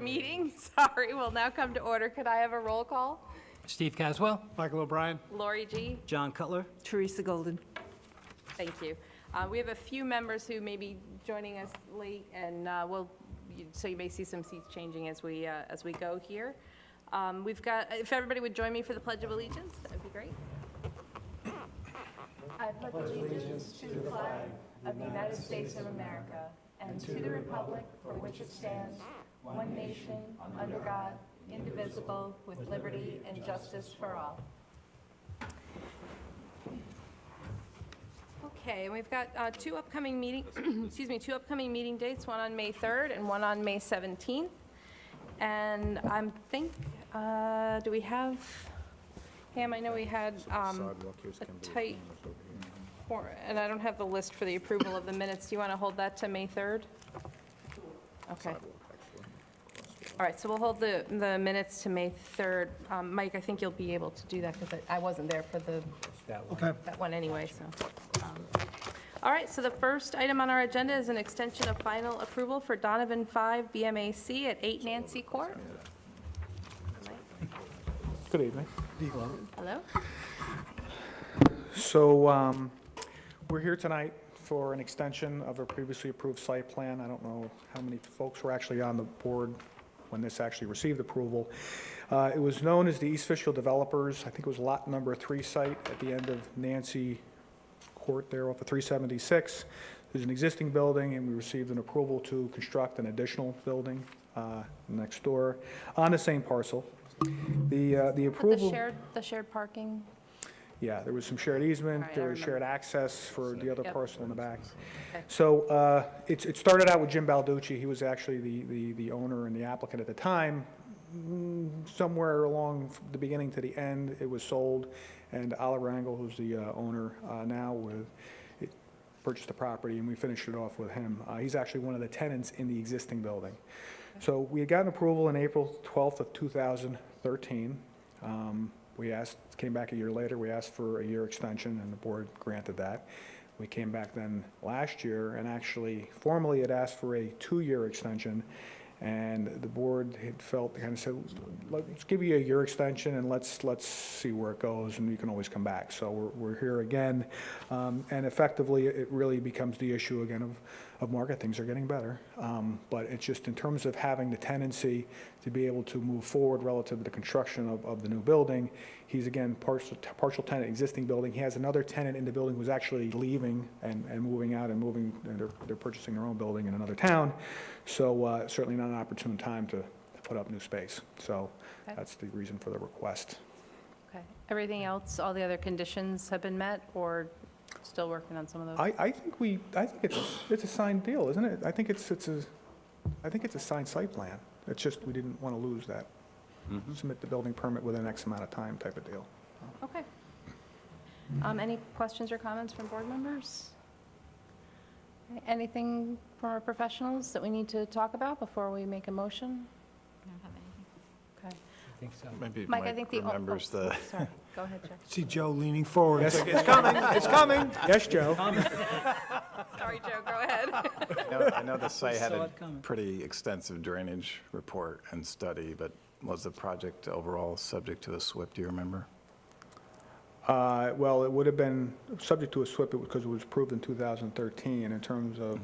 meeting, sorry, will now come to order. Could I have a roll call? Steve Caswell. Michael O'Brien. Lori G. John Cutler. Teresa Golden. Thank you. We have a few members who may be joining us late, and so you may see some seats changing as we go here. We've got, if everybody would join me for the Pledge of Allegiance, that would be great. I pledge allegiance to the flag of the United States of America and to the republic for which it stands, one nation, under God, indivisible, with liberty and justice for all. Okay, and we've got two upcoming meeting, two upcoming meeting dates, one on May 3rd and one on May 17th. And I'm do we have, Pam, I know we had a tight, and I don't have the list for the approval of the minutes. Do you want to hold that to May 3rd? Okay. All right, so we'll hold the minutes to May 3rd. Mike, I think you'll be able to do that because I wasn't there for that one anyway, so. All right, so the first item on our agenda is an extension of final approval for Donovan 5 BMAC at 8 Nancy Court. Good evening. Hello? So we're here tonight for an extension of a previously approved site plan. I don't know how many folks were actually on the board when this actually received approval. It was known as the East Fishkill Developers. I think it was lot number 3 site at the end of Nancy Court there off of 376. There's an existing building, and we received an approval to construct an additional building next door on the same parcel. The approval. The shared parking? Yeah, there was some shared easement, All right, I there was shared remember. access for the other Yep. parcel in the back. Okay. So it started out with Jim Balducci. He was actually the owner and the applicant at the time. Somewhere along the beginning to the end, it was sold, and Oliver Engel, who's the owner now, purchased the property, and we finished it off with him. He's actually one of the tenants in the existing building. So we had gotten approval on April 12th of 2013. We came back a year later, we asked for a year extension, and the board granted that. We came back then last year, and actually formally had asked for a 2-year extension, and the board had kind of said, let's give you a year extension, and let's see where it goes, and you can always come back. So we're here again, and effectively, it really becomes the issue again of market. Things are getting better, but it's just in terms of having the tenancy to be able to move forward relative to the construction of the new building. He's again partial tenant, existing building. He has another tenant in the building who's actually leaving and moving out and they're purchasing their own building in another town. So certainly not an opportune time to put up new space. So Okay. that's the reason for the request. Okay. Everything else, all the other conditions have been met, or still working on some of those? I think it's a signed deal, isn't it? I think it's a signed site plan. It's just we didn't want to lose that. Submit the building permit within X amount of time type of deal. Okay. Any questions or comments from board members? Anything from our professionals that we need to talk about before we make a motion? Okay. I think so. Maybe Mike, I Mike think the... remembers the, Sorry, go ahead, Jeff. See Joe leaning forward. It's coming, it's coming. Yes, Joe. Sorry, Joe, go ahead. I know the site had saw a it coming. pretty extensive drainage report and study, but was the project overall subject to a SWIP, do you remember? Well, it would have been subject to a SWIP because it was approved in 2013, and in terms of,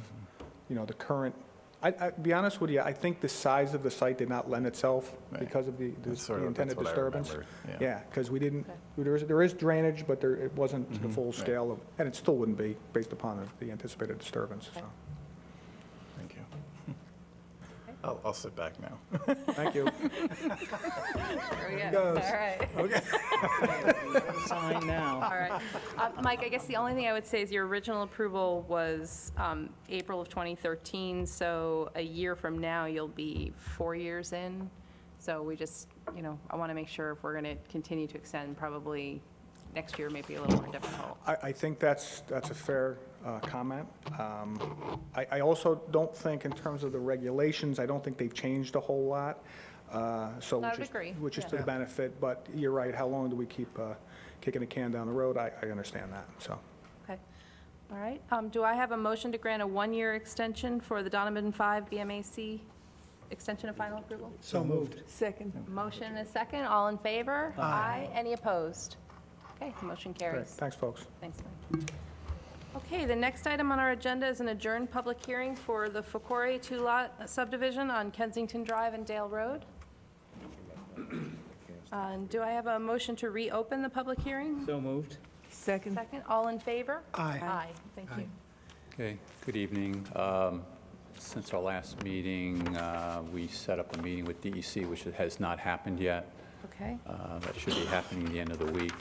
the current, I'll be honest with you, I think the size of the site did not lend itself Right. because of the That's intended what I disturbance. remembered, Yeah, because we didn't, Okay. there is drainage, but it wasn't the full Right. scale of, and it still wouldn't be based upon the anticipated disturbance, so. Okay. Thank you. I'll sit back now. Thank you. There we go. goes. All right. Sign now. All right. Mike, I guess the only thing I would say is your original approval was April of 2013, so a year from now, you'll be 4 years in. So we just, I want to make sure if we're going to continue to extend, probably next year may be a little more difficult. I think that's a fair comment. I also don't think, in terms of the regulations, I don't think they've changed a whole lot. So I would agree, which is to yeah. the benefit, but you're right, how long do we keep kicking a can down the road? I understand that, so. Okay. All right. Do I have a motion to grant a 1-year extension for the Donovan 5 BMAC extension of final approval? So moved. Second. Motion and a second, all in favor? Aye. Any opposed? Okay, the motion Great, carries. thanks, folks. Thanks, Mike. Okay, the next item on our agenda is an adjourned public hearing for the Fakori two-lot subdivision on Kensington Drive and Dale Road. And do I have a motion to reopen the public hearing? So moved. Second. Second, all in favor? Aye. Aye, thank you. Okay, good evening. Since our last meeting, we set up a meeting with DEC, which has not happened yet. Okay, That should be happening at the end of the week.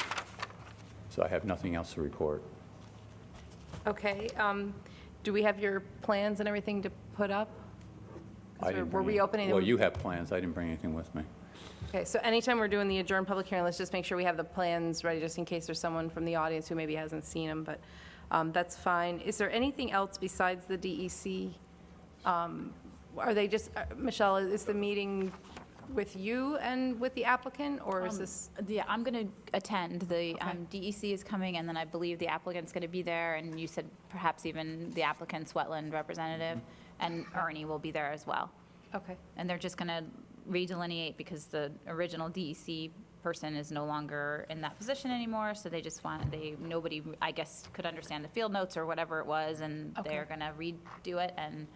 So I have nothing else to report. okay. Do we have your plans and everything to put up? 'Cause I didn't we're bring any- reopening. Well, you have plans. I didn't bring anything with me. Okay, so anytime we're doing the adjourned public hearing, let's just make sure we have the plans ready, just in case there's someone from the audience who maybe hasn't seen them, but that's fine. Is there anything else besides the DEC? Are they just, Michelle, is the meeting with you and with the applicant, or is this? Yeah, I'm going to attend. The DEC is coming, and then I believe the applicant's going to be there, and you said perhaps even the applicant's wetland representative, and Ernie will be there as well. Okay, And they're just going to redelineate because the original DEC person is no longer in that position anymore, so they just nobody, I guess, could understand the field notes or whatever it was, and Okay. they're going to redo it, and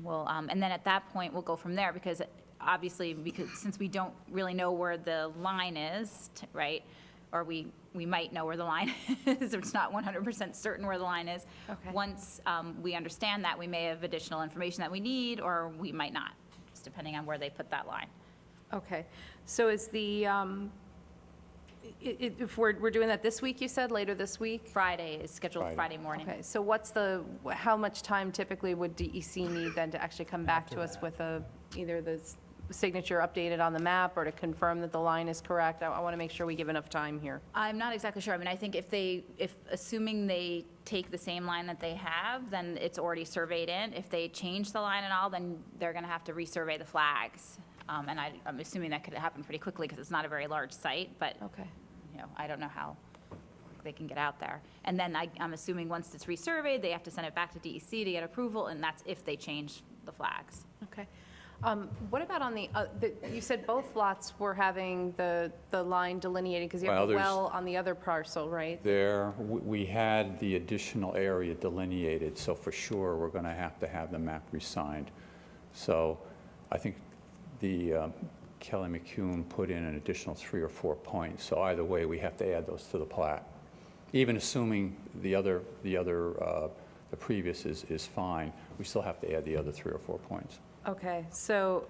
we'll, and then at that point, we'll go from there, because obviously, since we don't really know where the line is, right? Or we might know where the line is, it's not 100% certain where the line is. Okay. Once we understand that, we may have additional information that we need, or we might not, just depending on where they put that line. okay. So is the, if we're doing that this week, you said, later this week? Friday is scheduled Friday. Friday morning. Okay, so how much time typically would DEC need then to actually come back to us with either the signature updated on the map or to confirm that the line is correct? I want to make sure we give enough time here. I'm not exactly sure. I mean, I think if assuming they take the same line that they have, then it's already surveyed in. If they change the line at all, then they're going to have to resurvey the flags. And I'm assuming that could happen pretty quickly because it's not a very large site, but, Okay. I don't know how they can get out there. And then I'm assuming once it's resurveyed, they have to send it back to DEC to get approval, and that's if they change the flags. Okay. What about on you said both lots were having the line delineated because you have Well, the there's- well on the other parcel, right? We had the additional area delineated, so for sure, we're going to have the map re-signed. So I think the Kelly McCune put in an additional 3 or 4 points, so either way, we have to add those to the plat. Even assuming the previous is fine, we still have to add the other 3 or 4 points. Okay, so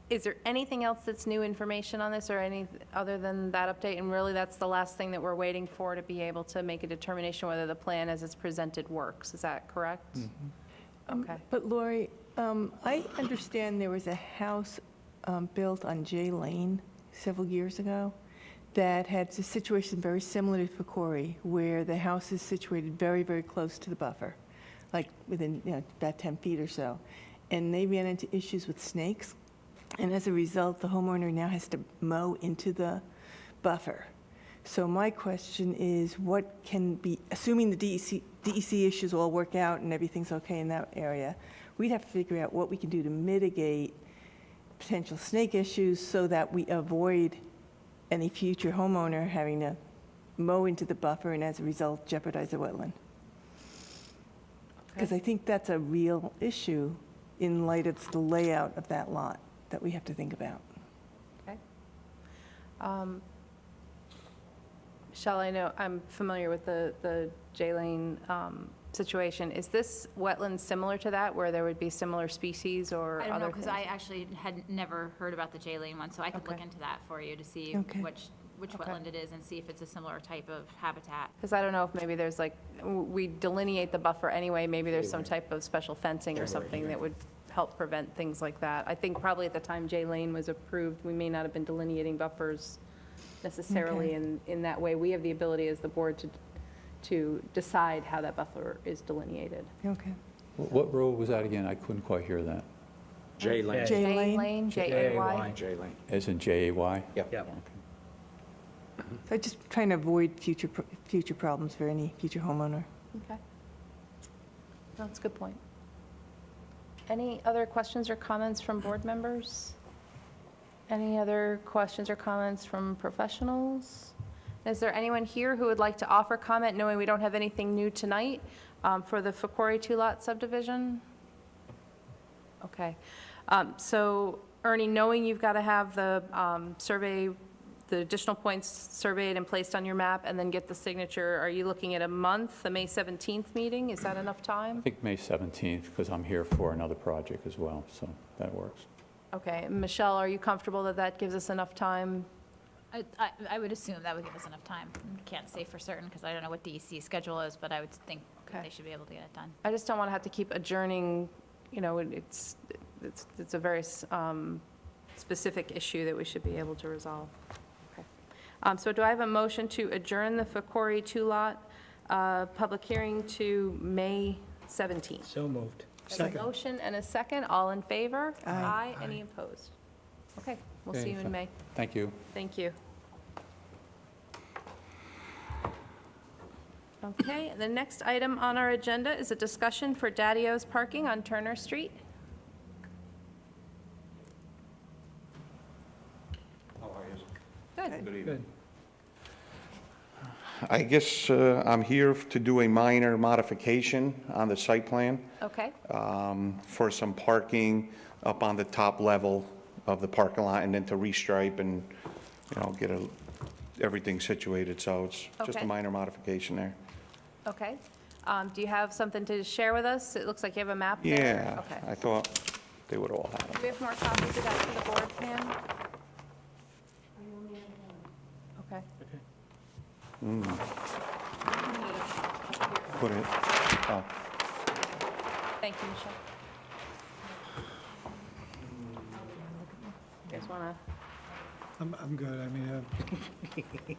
is there anything else that's new information on this or any other than that update? And really, that's the last thing that we're waiting for to be able to make a determination whether the plan as it's presented works. Is that correct? Okay. But Lori, I understand there was a house built on Jay Lane several years ago that had a situation very similar to Fakori, where the house is situated very, very close to the buffer, like within, about 10 feet or so. And they ran into issues with snakes, and as a result, the homeowner now has to mow into the buffer. So my question is, what can be, assuming the DEC issues all work out and everything's okay in that area, we'd have to figure out what we can do to mitigate potential snake issues so that we avoid any future homeowner having to mow into the buffer and as a result jeopardize the wetland. Because I think that's a real issue in light of the layout of that lot that we have to think about. Okay. Michelle, I know, I'm familiar with the Jay Lane situation. Is this wetland similar to that, where there would be similar species or I other don't know, things? because I actually had never heard about the Jay Lane one, so I could look Okay. into that for you to see Okay. which Okay. wetland it is and see if it's a similar type of habitat. Because I don't know if maybe there's we delineate the buffer anyway, maybe there's some type of special fencing or something that would help prevent things like that. I think probably at the time Jay Lane was approved, we may not have been delineating buffers necessarily in that way. We have the ability as the board to decide how that buffer is delineated. Okay. What road was that again? I couldn't quite hear that. Jay Lane. Jay Jay Lane? Lane, J-A-Y? Jay Lane. As in J-A-Y? Yep. Yep. So just trying to avoid future problems for any future homeowner. Okay. That's a good point. Any other questions or comments from board members? Any other questions or comments from professionals? Is there anyone here who would like to offer comment, knowing we don't have anything new tonight for the Fakori two-lot subdivision? Okay. So Ernie, knowing you've got to have the survey, the additional points surveyed and placed on your map, and then get the signature, are you looking at a month, the May 17th meeting? Is that enough I time? think May 17th, because I'm here for another project as well, so that works. Okay. Michelle, are you comfortable that that gives us enough time? I would assume that would give us enough time. Can't say for certain because I don't know what DEC's schedule is, but I would think Okay. they should be able to get it done. I just don't want to have to keep adjourning, you know, it's a very specific issue that we should be able to resolve. Okay. So do I have a motion to adjourn the Fakori two-lot public hearing to May 17th? So moved. A motion and a second, all in favor? Aye. Any opposed? Okay, we'll Okay, see you in May. Thank you. Thank you. Okay, the next item on our agenda is a discussion for Daddy-O's parking on Turner Street. Good. Good. I guess I'm here to do a minor modification on the site plan Okay, for some parking up on the top level of the parking lot and then to restripe and, get everything situated. So it's just Okay. a minor modification there. okay. Do you have something to share with us? It looks like you have a map there. Yeah, Okay. I thought they would all have Do them. we have more copies of that for the board, Pam? Okay. Put it, oh, Thank you, Michelle. You guys want to? I'm good. I mean,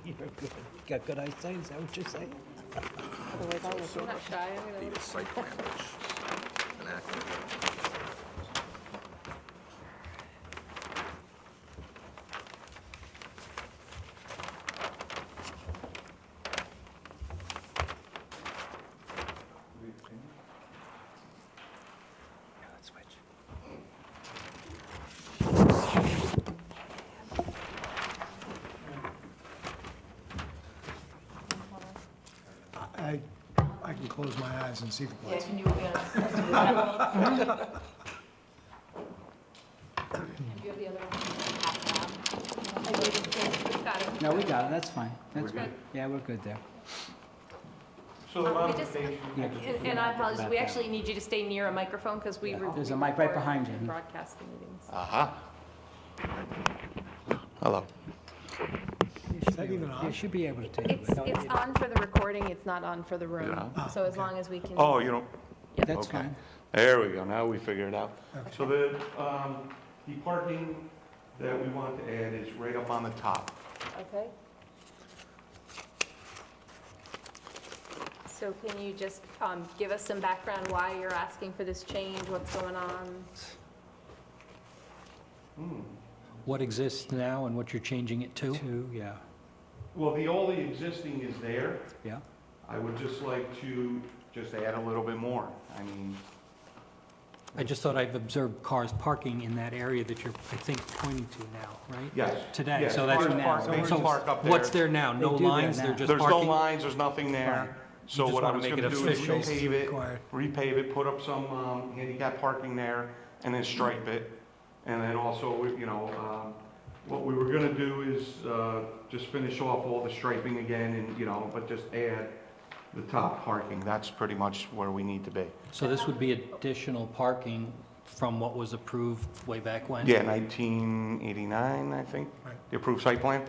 You're good. Got good eyesight, is that what you're saying? Otherwise, I'll look. I'm not shy. I'm gonna- Let's switch. I can close my eyes and see the place. No, we got it, that's fine. That's good. Yeah, we're good there. We just- And I apologize, we actually need you to stay near a microphone because we. There's a mic right record behind you. and Broadcast the meetings. aha. Hello. Is that even You on? should be able to take It's, it. it's on for the recording, it's not on for the room. Yeah. So as long as we can. Oh, you don't, That's okay. fine. There we go, now we figured it out. So the parking that we want to add is right up on the top. Okay. So can you just give us some background why you're asking for this change, what's going on? What exists now and what you're changing it to? To, yeah, Well, all the existing is there. yeah. I would just like to just add a little bit more. I mean, I just thought I've observed cars parking in that area that you're, I think, pointing to now, right? yes. Today, yes, so that's cars now. park- They So park up there. what's there now? No They do that lines, now. they're just There's no parking? lines, there's nothing Right. there. So just what I wanna was make gonna it do is official. repave it, Required. put up some handicap parking there, and then stripe it. And then also, what we were gonna do is just finish off all the striping again and, but just add the top parking. That's pretty much where we need to be. So this would be additional parking from what was approved way back when? Yeah, 1989, I think, Right. the approved site plan.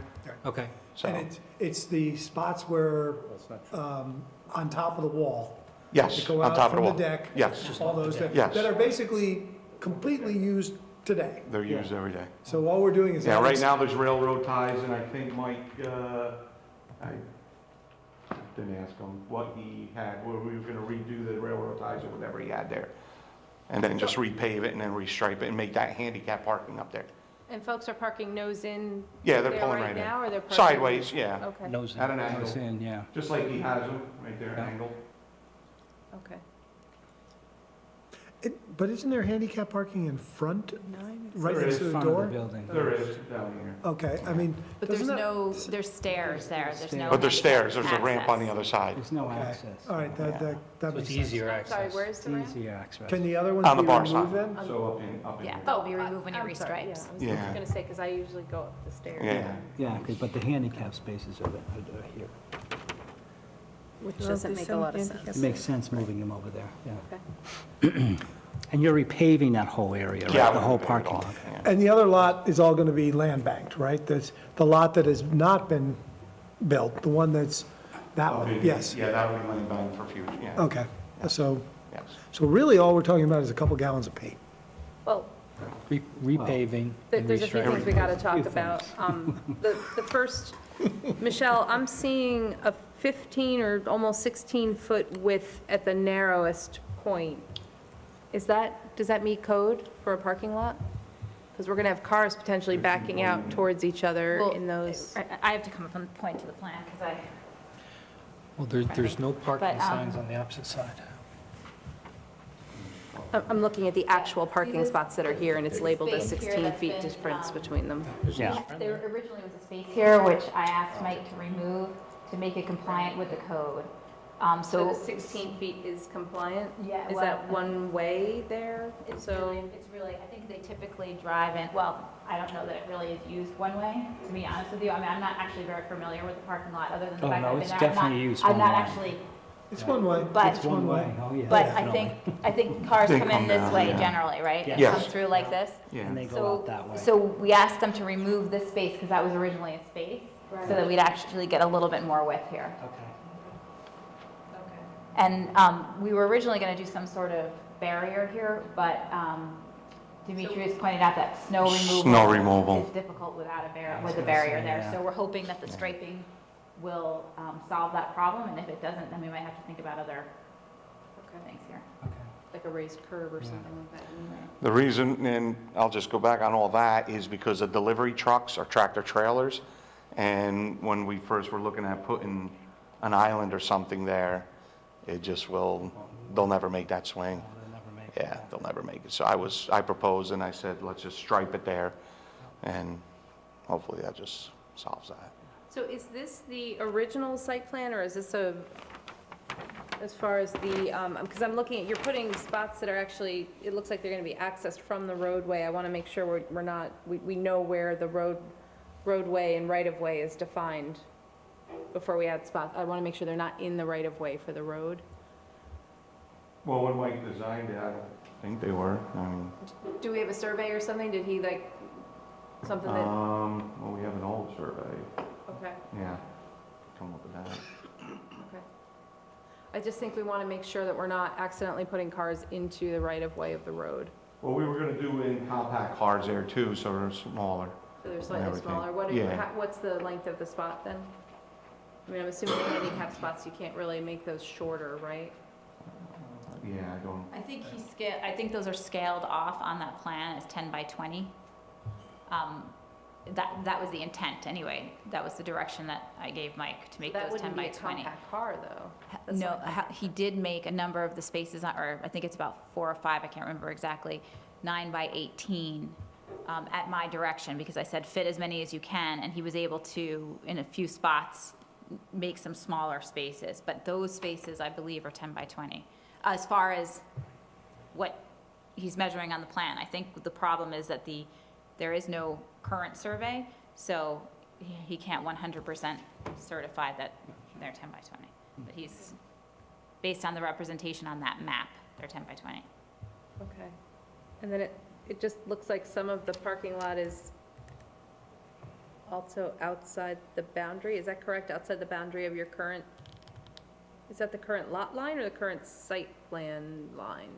Okay, So, And it's the spots where, on top of the wall. yes, That go on out top of the from wall. the deck. Yes, All those that Yes. are basically completely used today. they're used every day. So all we're doing is. Yeah, right adding- now there's railroad ties, and I think Mike, I didn't ask him what he had, where we were gonna redo the railroad ties or whatever he had there. And then just repave it and then restripe it and make that handicap parking up there. And folks are parking nose in Yeah, they're there pulling right right now, or they're in. parking? Sideways, yeah, Okay, nose in. At an angle. Nose in, yeah. just like he has them, right there, Yeah. angled. okay. But isn't there handicap parking in front, right There next is. to the Front of the door? building. There is down here. Okay, I mean, But there's doesn't that- no, there's stairs there, there's no. But there's handicap stairs, there's a ramp on the access. other side. There's no Okay. access. All right, that So makes it's sense. easier access. Sorry, where's the ramp? It's easier access. Can the other ones On the be bar removed side. then? So up in Yeah, here. they'll be removed when you I'm sorry, restripes. I was Yeah. gonna say, because I usually go up the stairs. Yeah. Yeah, but the handicap spaces are here. Which Well, doesn't there's make a some lot of handicap sense. It makes sense moving them over there, yeah. And you're repaving that whole area, Yeah, right? The we're whole gonna pave it parking all, lot? yeah. And the other lot is all going to be land banked, right? That's the lot that has not been built, the one that's, that one, yes. Yeah, that would be land bank for future, yeah. Okay, so, Yes. so really all we're talking about is a couple gallons of paint. Well, Repaving and there's a few things we restriping. gotta talk about. The first, Michelle, I'm seeing a 15 or almost 16-foot width at the narrowest point. Does that meet code for a parking lot? Because we're gonna have cars potentially backing out towards each other Well, in those. I have to come up and point to the plan, because Well, there's no parking But, signs on the opposite side. I'm looking at the actual parking this- spots that are here, and it's labeled as space here 16 that's feet been, difference between them. Yeah. There originally was a space here, which I asked Mike to remove to make it compliant with the code. So the 16 feet is compliant? Yeah, Is well, that one way there? It's So, really, I think they typically drive in, well, I don't know that it really is used one way, to be honest with you. I mean, I'm not actually very familiar with the parking lot, other than the Oh, fact that no, I've been it's there. I'm not- definitely used I'm one not way. actually, It's one way, But- it's one way. Oh, yeah. but definitely. I think cars They come come in this down, way yeah. generally, right? Yes. They come Yes. through like this. Yeah. And they go So, out that way. so we asked them to remove this space, because that was originally a space, so that we'd actually get a little bit more width here. And we were originally going to do some sort of barrier here, but Demetrius pointed out that snow removal. Snow removal. Is difficult without with a barrier there. yeah. So we're hoping that the striping will solve that problem, and if it doesn't, then we might have to think about other things here. like a raised curb or something like that. The reason, and I'll just go back on all that, is because the delivery trucks are tractor trailers. And when we first were looking at putting an island or something there, it just will, they'll never make that swing. Yeah, they'll never make it. So I proposed and I said, let's just stripe it there. And hopefully that just solves that. So is this the original site plan, or is this as far as the, because I'm looking at, you're putting spots that are actually, it looks like they're going to be accessed from the roadway. I want to make sure we're not, we know where the roadway and right-of-way is defined before we add spots. I want to make sure they're not in the right-of-way for the road. Well, when Mike designed it, I don't think they were. I mean, Do we have a survey or something? Did he like, something that, well, we have an old survey. okay, Yeah, come up with that. okay. I just think we want to make sure that we're not accidentally putting cars into the right-of-way of the road. Well, we were gonna do in compact cars there too, so they're smaller. So they're slightly Everything. smaller. What Yeah. what's the length of the spot then? I mean, I'm assuming the handicap spots, you can't really make those shorter, right? Yeah, I don't, I think I think those are scaled off on that plan as 10 by 20. That was the intent, anyway. That was the direction that I gave Mike, to make That those 10 wouldn't be by a 20. compact car, though. That's No, not- he did make a number of the spaces, or I think it's about 4 or 5, I can't remember exactly, 9 by 18 at my direction, because I said fit as many as you can, and he was able to, in a few spots, make some smaller spaces. But those spaces, I believe, are 10 by 20. As far as what he's measuring on the plan, I think the problem is that there is no current survey, so he can't 100% certify that they're 10 by 20. But he's, based on the representation on that map, they're 10 by 20. Okay. And then it just looks like some of the parking lot is also outside the boundary. Is that correct? Outside the boundary of your current, is that the current lot line or the current site plan line?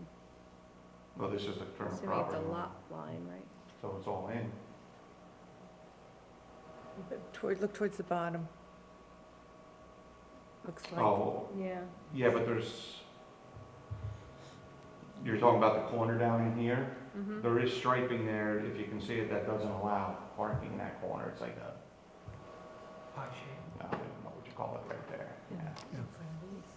well, this is the current Assuming it's property a line, lot line, right? so it's all in. Look towards the bottom. Looks like, Oh, Yeah. yeah, but you're talking about the corner down in here? Mhm. There is striping there, if you can see it, that doesn't allow parking in that corner. It's like a, I don't even know what you call it right there. Yeah.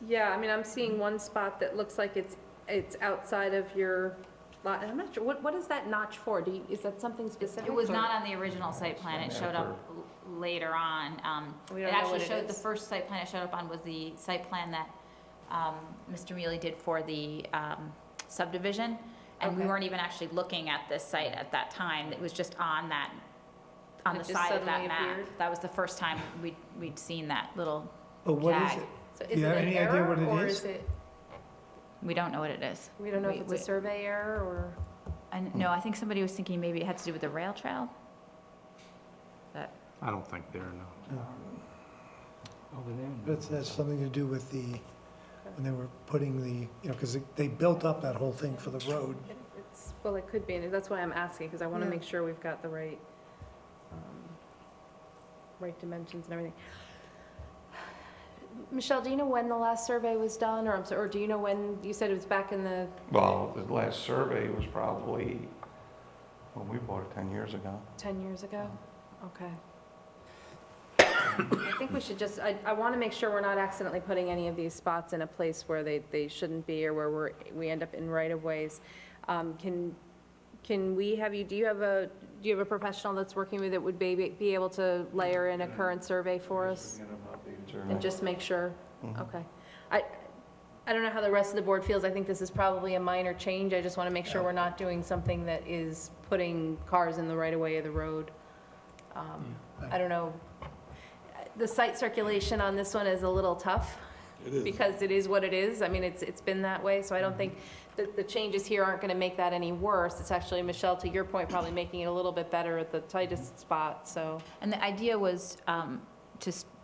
Yeah, I mean, I'm seeing one spot that looks like it's outside of your lot, and I'm not sure, what is that notch for? Is that something specific? It was or- not on the original site plan, it showed up later on. We It don't know actually what it showed, the is. first site plan it showed up on was the site plan that Mr. Mealy did for the subdivision, and we Okay. weren't even actually looking at this site at that time, it was just on that, on It the just side of that suddenly map. appeared? That was the first time we'd seen that little But what is Jag. it? So Do is you it have an any idea error, what it or is? is it, We don't know what it is. we don't know if We- it's a we- survey error, or? No, I think somebody was thinking maybe it had to do with the rail trail. But I don't think they're, no. Over there. But that's something to do with when they were putting because they built up that whole thing for the road. Well, it could be, and that's why I'm asking, because I want to Yeah. make sure we've got the right, right dimensions and everything. Michelle, do you know when the last survey was done, or, or do you know when, you said it was back in the Well, the last survey was probably, when we bought it 10 years ago. 10 years ago? Okay. I think we should just, I want to make sure we're not accidentally putting any of these spots in a place where they shouldn't be, or where we end up in right-of-ways. Can we have you, do you have a professional that's working with it, would be able to layer in a current survey for us? And just make sure? Okay. I don't know how the rest of the board feels. I think this is probably a minor change. I just want to make sure we're not doing something that is putting cars in the right-of-way of the road. I don't know. The site circulation on this one is a little tough. Because it is what it is. I mean, it's been that way, so I don't think that the changes here aren't going to make that any worse. It's actually, Michelle, to your point, probably making it a little bit better at the tightest spot, so. And the idea was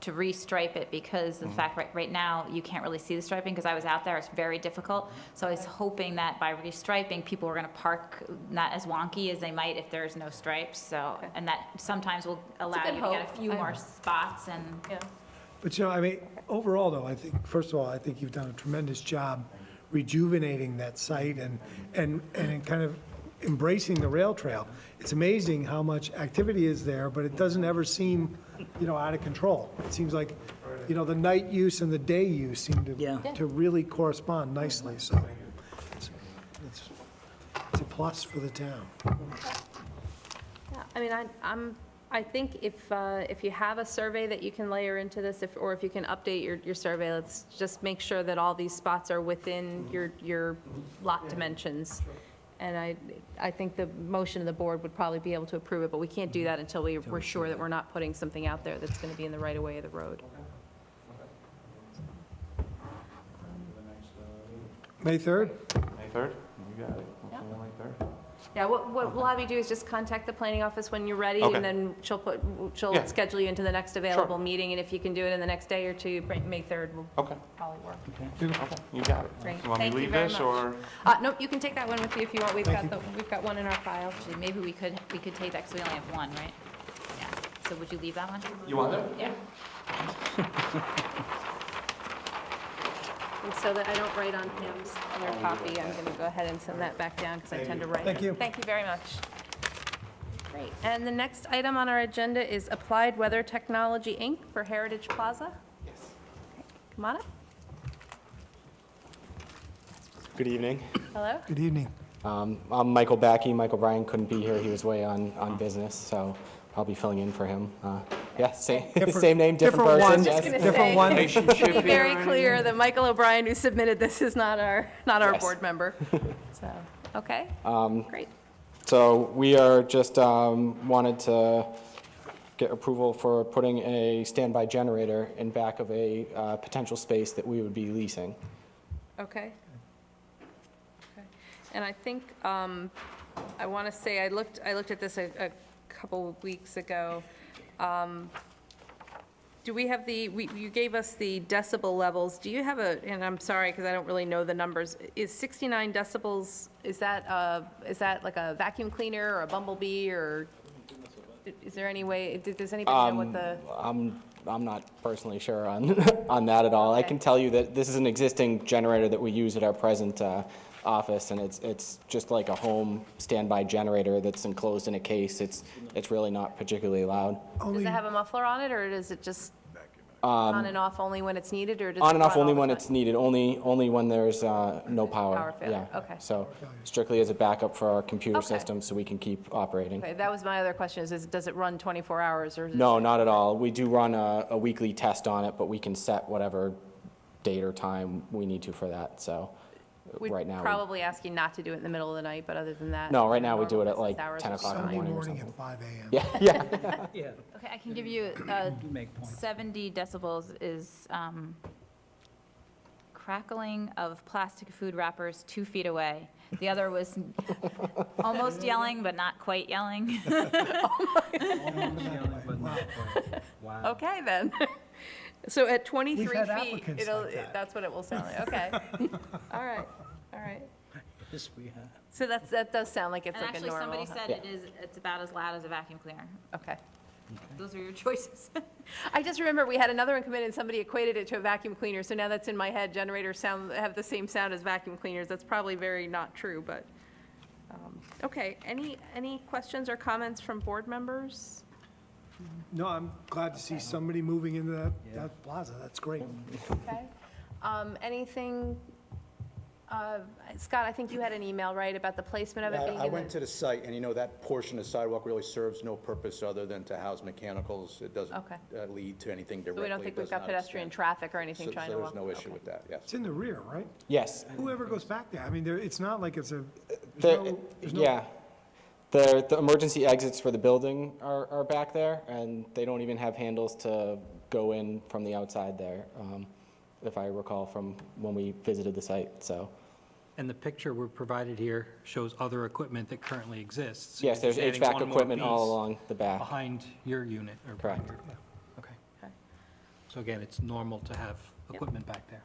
to restripe it, because the fact right now, you can't really see the striping, because I was out there, it's very difficult. So I was hoping that by restriping, people were gonna park not as wonky as they might if there's no stripes, so, Okay. and that sometimes will allow good you to get hope. a few more spots and. Yeah. But I mean, overall though, I think, first of all, I think you've done a tremendous job rejuvenating that site and kind of embracing the rail trail. It's amazing how much activity is there, but it doesn't ever seem, out of control. It seems like, the night use and the day use seem Yeah. to really correspond nicely, so it's a plus for the town. Yeah, I mean, I think if you have a survey that you can layer into this, or if you can update your survey, let's just make sure that all these spots are within your lot dimensions. And I think the motion of the board would probably be able to approve it, but we can't do that until we're sure that we're not putting something out there that's going to be in the right of way of the road. May 3rd? May 3rd? You got it. We'll see you May 3rd. Yeah, what we'll have you do is just contact the planning office when you're ready, Okay. and then she'll Yeah. schedule you into the next available meeting, and if you can do it in the next day or two, May 3rd will Okay, probably work. okay, you got it. Great. You want me Thank to you leave very this, much. or? Nope, you can take that one with you if you want. We've got one in our file. Actually, maybe we could take that, because we only have one, right? Yeah, so would you leave that one? You want it? Yeah. And so that I don't write on Pam's other copy, I'm going to go ahead and send that back down, because I tend to write. Thank you. Thank you very much. Great. And the next item on our agenda is Applied Weather Technology, Inc. for Heritage Plaza. Yes. Come on up. Good evening. Hello. Good evening. I'm Michael Backey. Michael Bryan couldn't be here. He was away on business, so I'll be filling in for him. Yeah, same name, different different person. one. Yes. Gonna Different say. one. Be very clear that Michael O'Brien, who submitted this, is not our Yes. board member. So, okay, great. So we are just wanted to get approval for putting a standby generator in back of a potential space that we would be leasing. Okay. Okay. And I think, I want to say, I looked at this a couple of weeks ago. Do we have you gave us the decibel levels. Do you have and I'm sorry, because I don't really know the numbers. Is 69 decibels, is that like a vacuum cleaner or a bumblebee, or is there any way, does anybody know what the? I'm not personally sure on that at all. I can tell you that this is an existing generator that we use at our present office, and it's just like a home standby generator that's enclosed in a case. It's really not particularly loud. Does it have a muffler on it, or is it just? On and off only when it's needed, or does it On and off run only all the when time? it's needed, only when there's no power. Power failure, Yeah. okay. So strictly as a backup for our computer Okay. system, so we can keep operating. Okay, that was my other question, is does it run 24 hours, or? is it- No, not at all. We do run a weekly test on it, but we can set whatever date or time we need to for that, so We'd right now. probably ask you not to do it in the middle of the night, but other than that. No, right now we do it at normal like business hours 10 is o'clock in the fine. Sunday morning or morning at something. 5 a.m. Yeah, yeah. Yeah, Okay, I can give you, you make points. 70 decibels is crackling of plastic food wrappers 2 feet away. The other was almost yelling, but not quite yelling. Wow. Okay, then. So at 23 We've had feet, applicants like that. that's what it will sound like, okay. All right, all right. Yes, we have. So that does sound like it's And like a actually, normal. somebody said it's about as loud as a vacuum cleaner. Okay. Those are your choices. I just remember we had another one come in and somebody equated it to a vacuum cleaner, so now that's in my head. Generators have the same sound as vacuum cleaners. That's probably very not true, but, okay. Any questions or comments from board members? No, I'm glad to see somebody moving into that plaza. That's great. Okay. Anything, Scott, I think you had an email, right, about the placement of it being I in went to the... the site, and you know, that portion of the sidewalk really serves no purpose other than to house mechanicals. It doesn't Okay. Lead to anything So directly. we don't think It we've does got not pedestrian extend. traffic or anything So trying to walk? there's no issue Okay. with that, yes. It's in the rear, right? Yes. Whoever goes back there, I mean, it's not like it's a, The, yeah. The emergency exits for the building are back there, and they don't even have handles to go in from the outside there, if I recall from when we visited the site, so. And the picture we're provided here shows other equipment that currently exists. Yes, there's Just adding HVAC one more equipment all piece along the back. Behind your unit, or behind Correct. your, okay. Okay. So again, it's normal to have equipment back there.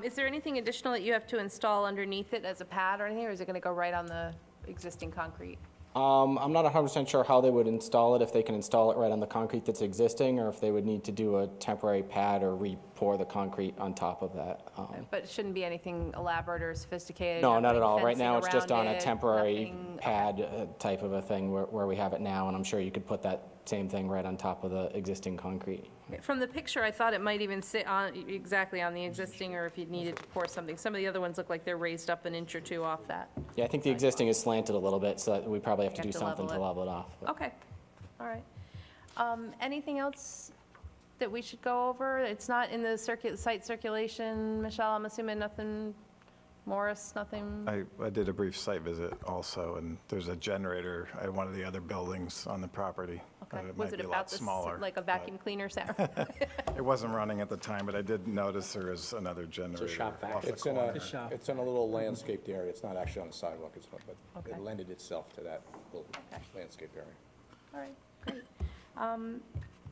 Is there anything additional that you have to install underneath it as a pad or anything, or is it going to go right on the existing concrete? I'm not 100% sure how they would install it, if they can install it right on the concrete that's existing, or if they would need to do a temporary pad or re-pour the concrete on top of that. But it shouldn't be anything elaborate or sophisticated? No, not at nothing all. Right fencing now, it's just around on a it, temporary nothing- pad type of a thing where we have it now, and I'm sure you could put that same thing right on top of the existing concrete. From the picture, I thought it might even sit on, exactly on the existing, or if you needed to pour something. Some of the other ones look like they're raised up an inch or two off that. Yeah, I think the existing is slanted a little bit, so that we probably have to You do have to something level to it. level it off. but- Okay, all right. Anything else that we should go over? It's not in the site circulation, Michelle, I'm assuming nothing, Morris, nothing? I did a brief site visit also, and there's a generator at one of the other buildings on the property. Okay. It Was might it be a about lot this, smaller. like a but vacuum cleaner sound? It wasn't running at the time, but I did notice there is another generator shop vac. off the It's in corner. a, it's in a little landscaped area. It's not actually on the sidewalk, but Okay. it lended itself to that little Okay. landscape area. All right, great.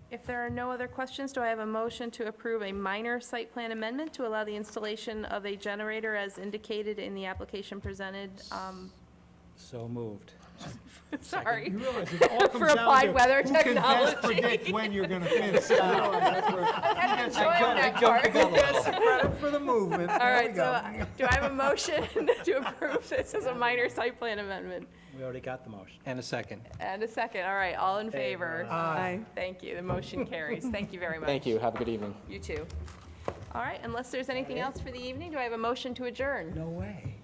If there are no other questions, do I have a motion to approve a minor site plan amendment to allow the installation of a generator as indicated in the application presented? So moved. Sorry. You realize it all comes For down applied to weather who can best technology. predict when you're going to finish. You realize that's where- I'm enjoying that part. That's the credit for the movement. All There we right, go. so do I have a motion to approve this as a minor site plan amendment? We already got the motion. And a second. And a second, all right, all in favor? Aye. Thank you, the motion carries. Thank you very much. Thank you, have a good evening. You too. All right, unless there's anything else for the evening, do I have a motion to adjourn? No way.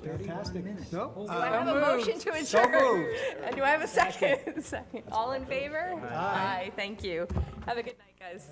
Fantastic. No? Do I have a motion to adjourn? So moved. And do I have a second? Second. All in favor? Aye. Thank you. Have a good night, guys.